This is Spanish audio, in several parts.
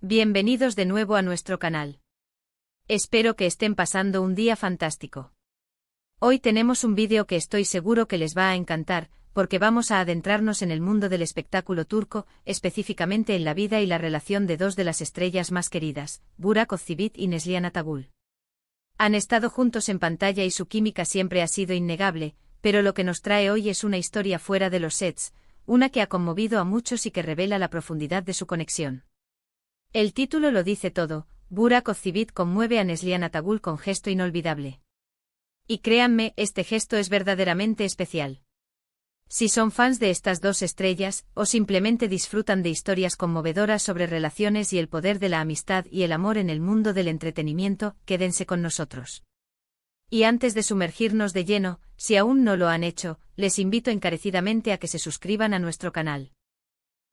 Bienvenidos de nuevo a nuestro canal. Espero que estén pasando un día fantástico. Hoy tenemos un vídeo que estoy seguro que les va a encantar, porque vamos a adentrarnos en el mundo del espectáculo turco, específicamente en la vida y la relación de dos de las estrellas más queridas, Burak Özçivit y Neslihan Atagül. Han estado juntos en pantalla y su química siempre ha sido innegable, pero lo que nos trae hoy es una historia fuera de los sets, una que ha conmovido a muchos y que revela la profundidad de su conexión. El título lo dice todo: Burak Özçivit conmueve a Neslihan Atagül con gesto inolvidable. Y créanme, este gesto es verdaderamente especial. Si son fans de estas dos estrellas, o simplemente disfrutan de historias conmovedoras sobre relaciones y el poder de la amistad y el amor en el mundo del entretenimiento, quédense con nosotros. Y antes de sumergirnos de lleno, si aún no lo han hecho, les invito encarecidamente a que se suscriban a nuestro canal.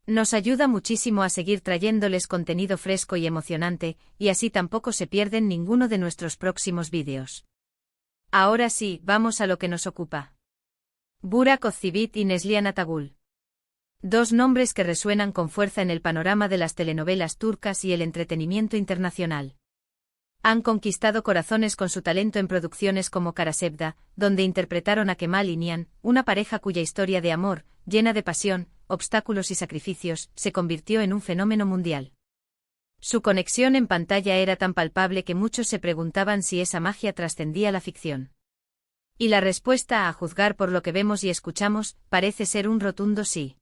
Nos ayuda muchísimo a seguir trayéndoles contenido fresco y emocionante, y así tampoco se pierden ninguno de nuestros próximos vídeos. Ahora sí, vamos a lo que nos ocupa. Burak Özçivit y Neslihan Atagül. Dos nombres que resuenan con fuerza en el panorama de las telenovelas turcas y el entretenimiento internacional. Han conquistado corazones con su talento en producciones como Karasevda, donde interpretaron a Kemal y Nihan, una pareja cuya historia de amor, llena de pasión, obstáculos y sacrificios, se convirtió en un fenómeno mundial. Su conexión en pantalla era tan palpable que muchos se preguntaban si esa magia trascendía la ficción. Y la respuesta, a juzgar por lo que vemos y escuchamos, parece ser un rotundo sí.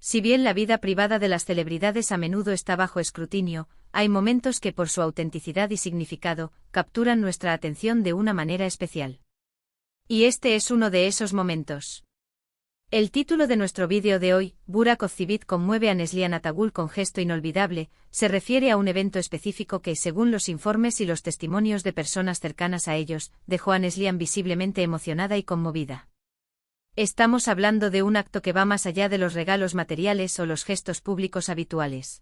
Si bien la vida privada de las celebridades a menudo está bajo escrutinio, hay momentos que por su autenticidad y significado, capturan nuestra atención de una manera especial. Y este es uno de esos momentos. El título de nuestro vídeo de hoy, Burak Özçivit conmueve a Neslihan Atagül con gesto inolvidable, se refiere a un evento específico que, según los informes y los testimonios de personas cercanas a ellos, dejó a Neslihan visiblemente emocionada y conmovida. Estamos hablando de un acto que va más allá de los regalos materiales o los gestos públicos habituales.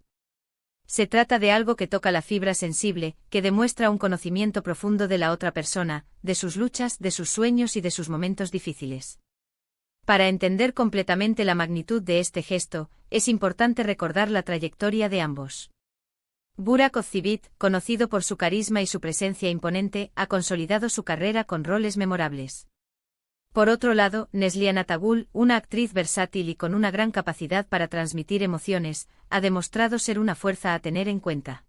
Se trata de algo que toca la fibra sensible, que demuestra un conocimiento profundo de la otra persona, de sus luchas, de sus sueños y de sus momentos difíciles. Para entender completamente la magnitud de este gesto, es importante recordar la trayectoria de ambos. Burak Özçivit, conocido por su carisma y su presencia imponente, ha consolidado su carrera con roles memorables. Por otro lado, Neslihan Atagül, una actriz versátil y con una gran capacidad para transmitir emociones, ha demostrado ser una fuerza a tener en cuenta.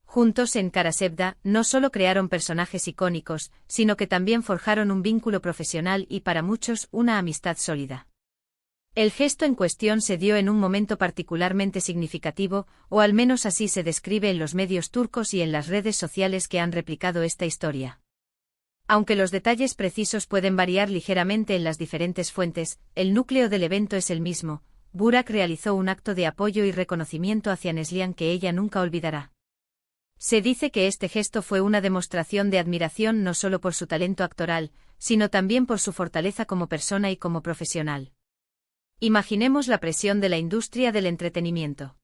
Juntos en Karasevda, no solo crearon personajes icónicos, sino que también forjaron un vínculo profesional y para muchos, una amistad sólida. El gesto en cuestión se dio en un momento particularmente significativo, o al menos así se describe en los medios turcos y en las redes sociales que han replicado esta historia. Aunque los detalles precisos pueden variar ligeramente en las diferentes fuentes, el núcleo del evento es el mismo. Burak realizó un acto de apoyo y reconocimiento hacia Neslihan que ella nunca olvidará. Se dice que este gesto fue una demostración de admiración no solo por su talento actoral, sino también por su fortaleza como persona y como profesional. Imaginemos la presión de la industria del entretenimiento.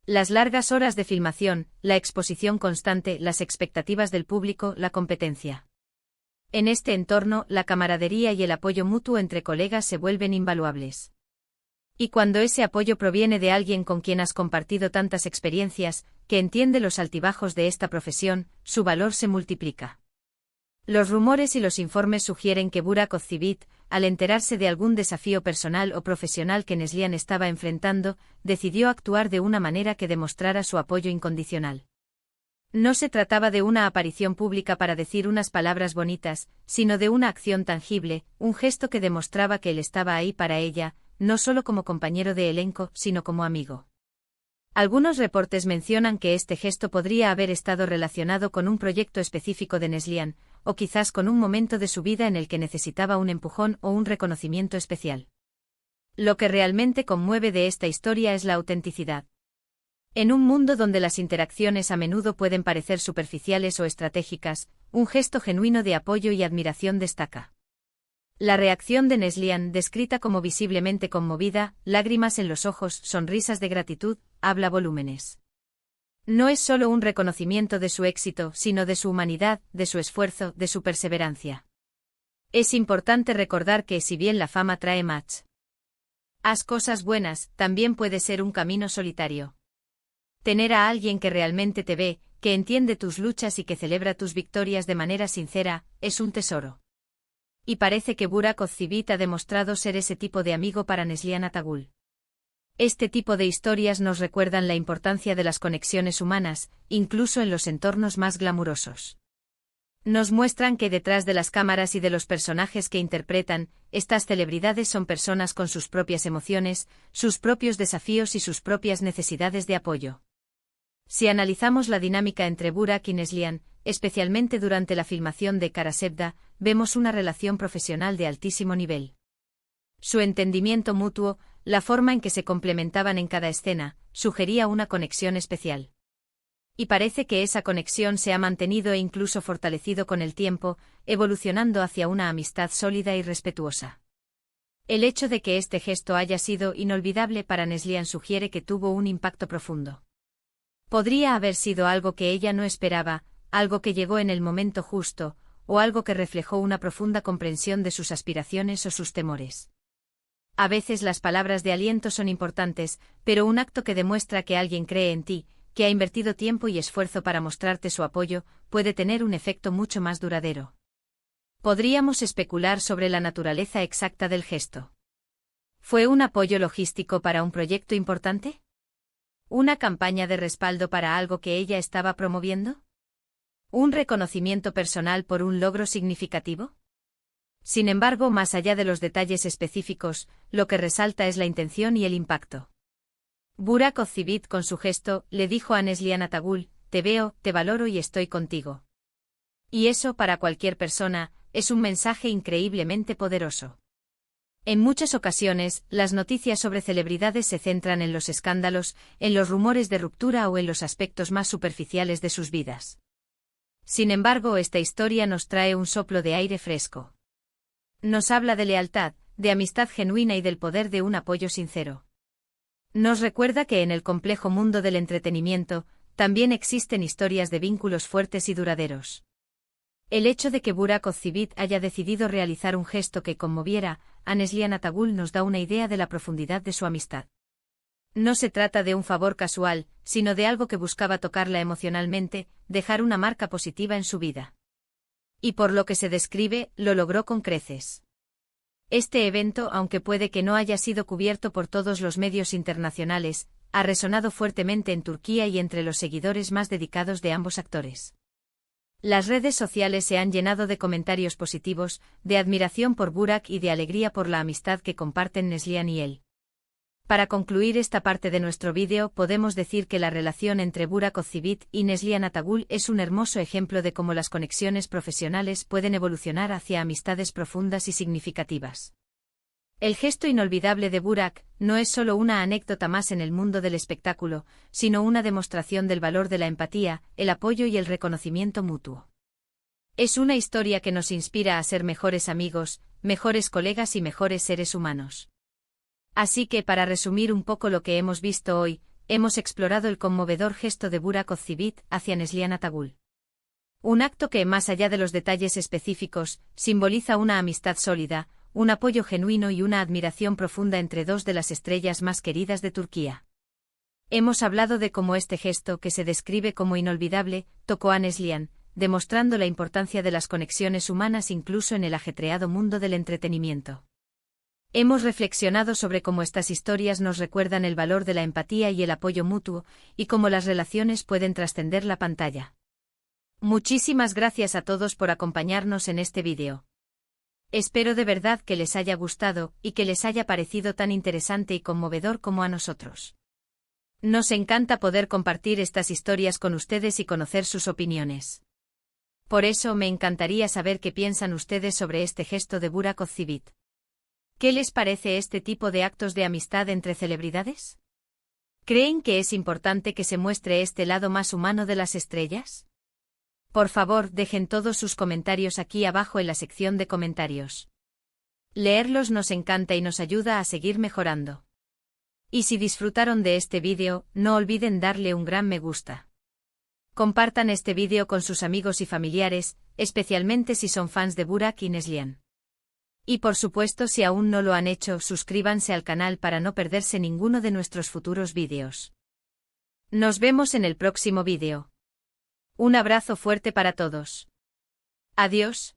Las largas horas de filmación, la exposición constante, las expectativas del público, la competencia. En este entorno, la camaradería y el apoyo mutuo entre colegas se vuelven invaluables. Y cuando ese apoyo proviene de alguien con quien has compartido tantas experiencias, que entiende los altibajos de esta profesión, su valor se multiplica. Los rumores y los informes sugieren que Burak Özçivit, al enterarse de algún desafío personal o profesional que Neslihan estaba enfrentando, decidió actuar de una manera que demostrara su apoyo incondicional. No se trataba de una aparición pública para decir unas palabras bonitas, sino de una acción tangible, un gesto que demostraba que él estaba ahí para ella, no solo como compañero de elenco, sino como amigo. Algunos reportes mencionan que este gesto podría haber estado relacionado con un proyecto específico de Neslihan, o quizás con un momento de su vida en el que necesitaba un empujón o un reconocimiento especial. Lo que realmente conmueve de esta historia es la autenticidad. En un mundo donde las interacciones a menudo pueden parecer superficiales o estratégicas, un gesto genuino de apoyo y admiración destaca. La reacción de Neslihan, descrita como visiblemente conmovida, lágrimas en los ojos, sonrisas de gratitud, habla volúmenes. No es solo un reconocimiento de su éxito, sino de su humanidad, de su esfuerzo, de su perseverancia. Es importante recordar que, si bien la fama trae más cosas buenas, también puede ser un camino solitario. Tener a alguien que realmente te ve, que entiende tus luchas y que celebra tus victorias de manera sincera, es un tesoro. Y parece que Burak Ozcivit ha demostrado ser ese tipo de amigo para Neslihan Atagul. Este tipo de historias nos recuerdan la importancia de las conexiones humanas, incluso en los entornos más glamurosos. Nos muestran que detrás de las cámaras y de los personajes que interpretan, estas celebridades son personas con sus propias emociones, sus propios desafíos y sus propias necesidades de apoyo. Si analizamos la dinámica entre Burak y Neslihan, especialmente durante la filmación de Kara Sevda, vemos una relación profesional de altísimo nivel. Su entendimiento mutuo, la forma en que se complementaban en cada escena, sugería una conexión especial. Y parece que esa conexión se ha mantenido e incluso fortalecido con el tiempo, evolucionando hacia una amistad sólida y respetuosa. El hecho de que este gesto haya sido inolvidable para Neslihan sugiere que tuvo un impacto profundo. Podría haber sido algo que ella no esperaba, algo que llegó en el momento justo, o algo que reflejó una profunda comprensión de sus aspiraciones o sus temores. A veces las palabras de aliento son importantes, pero un acto que demuestra que alguien cree en ti, que ha invertido tiempo y esfuerzo para mostrarte su apoyo, puede tener un efecto mucho más duradero. Podríamos especular sobre la naturaleza exacta del gesto. ¿Fue un apoyo logístico para un proyecto importante? ¿Una campaña de respaldo para algo que ella estaba promoviendo? ¿Un reconocimiento personal por un logro significativo? Sin embargo, más allá de los detalles específicos, lo que resalta es la intención y el impacto. Burak Ozcivit con su gesto, le dijo a Neslihan Atagul, te veo, te valoro y estoy contigo. Y eso, para cualquier persona, es un mensaje increíblemente poderoso. En muchas ocasiones, las noticias sobre celebridades se centran en los escándalos, en los rumores de ruptura o en los aspectos más superficiales de sus vidas. Sin embargo, esta historia nos trae un soplo de aire fresco. Nos habla de lealtad, de amistad genuina y del poder de un apoyo sincero. Nos recuerda que en el complejo mundo del entretenimiento, también existen historias de vínculos fuertes y duraderos. El hecho de que Burak Ozcivit haya decidido realizar un gesto que conmoviera a Neslihan Atagul nos da una idea de la profundidad de su amistad. No se trata de un favor casual, sino de algo que buscaba tocarla emocionalmente, dejar una marca positiva en su vida. Y por lo que se describe, lo logró con creces. Este evento, aunque puede que no haya sido cubierto por todos los medios internacionales, ha resonado fuertemente en Turquía y entre los seguidores más dedicados de ambos actores. Las redes sociales se han llenado de comentarios positivos, de admiración por Burak y de alegría por la amistad que comparten Neslihan y él. Para concluir esta parte de nuestro vídeo, podemos decir que la relación entre Burak Ozcivit y Neslihan Atagul es un hermoso ejemplo de cómo las conexiones profesionales pueden evolucionar hacia amistades profundas y significativas. El gesto inolvidable de Burak no es solo una anécdota más en el mundo del espectáculo, sino una demostración del valor de la empatía, el apoyo y el reconocimiento mutuo. Es una historia que nos inspira a ser mejores amigos, mejores colegas y mejores seres humanos. Así que, para resumir un poco lo que hemos visto hoy, hemos explorado el conmovedor gesto de Burak Ozcivit hacia Neslihan Atagul. Un acto que, más allá de los detalles específicos, simboliza una amistad sólida, un apoyo genuino y una admiración profunda entre dos de las estrellas más queridas de Turquía. Hemos hablado de cómo este gesto, que se describe como inolvidable, tocó a Neslihan, demostrando la importancia de las conexiones humanas incluso en el ajetreado mundo del entretenimiento. Hemos reflexionado sobre cómo estas historias nos recuerdan el valor de la empatía y el apoyo mutuo, y cómo las relaciones pueden trascender la pantalla. Muchísimas gracias a todos por acompañarnos en este vídeo. Espero de verdad que les haya gustado y que les haya parecido tan interesante y conmovedor como a nosotros. Nos encanta poder compartir estas historias con ustedes y conocer sus opiniones. Por eso me encantaría saber qué piensan ustedes sobre este gesto de Burak Ozcivit. ¿Qué les parece este tipo de actos de amistad entre celebridades? ¿Creen que es importante que se muestre este lado más humano de las estrellas? Por favor, dejen todos sus comentarios aquí abajo en la sección de comentarios. Leerlos nos encanta y nos ayuda a seguir mejorando. Y si disfrutaron de este vídeo, no olviden darle un gran me gusta. Compartan este vídeo con sus amigos y familiares, especialmente si son fans de Burak y Neslihan. Y por supuesto, si aún no lo han hecho, suscríbanse al canal para no perderse ninguno de nuestros futuros vídeos. Nos vemos en el próximo vídeo. Un abrazo fuerte para todos. Adiós.